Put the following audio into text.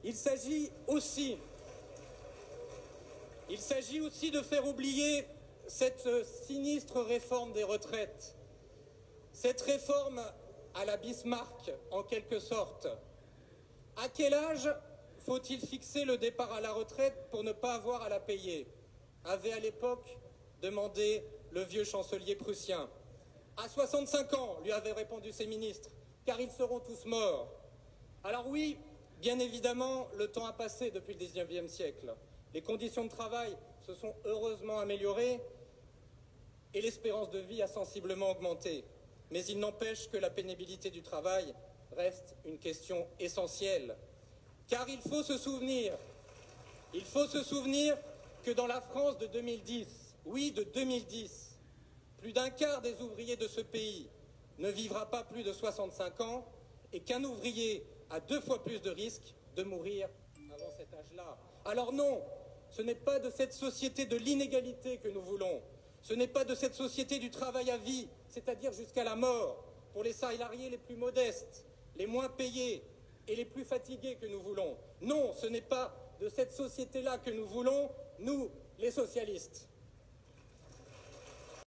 Il s'agit aussi de faire oublier cette sinistre réforme des retraites. Cette réforme à la Bismarck, en quelque sorte. À quel âge faut-il fixer le départ à la retraite pour ne pas avoir à la payer? Avait à l'époque demandé le vieux chancelier prussien. À 65 ans, lui avaient répondu ses ministres, car ils seront tous morts. Alors oui, bien évidemment, le temps a passé depuis le XIXe siècle. Les conditions de travail se sont heureusement améliorées et l'espérance de vie a sensiblement augmenté. Mais il n'empêche que la pénibilité du travail reste une question essentielle. Car il faut se souvenir que dans la France de 2010, oui, de 2010, plus d'un quart des ouvriers de ce pays ne vivra pas plus de 65 ans et qu'un ouvrier a 2 fois plus de risques de mourir avant cet âge-là. Alors non, ce n'est pas de cette société de l'inégalité que nous voulons. Ce n'est pas de cette société du travail à vie, c'est-à-dire jusqu'à la mort, pour les salariés les plus modestes, les moins payés et les plus fatigués que nous voulons. Non, ce n'est pas de cette société-là que nous voulons, nous, les socialistes.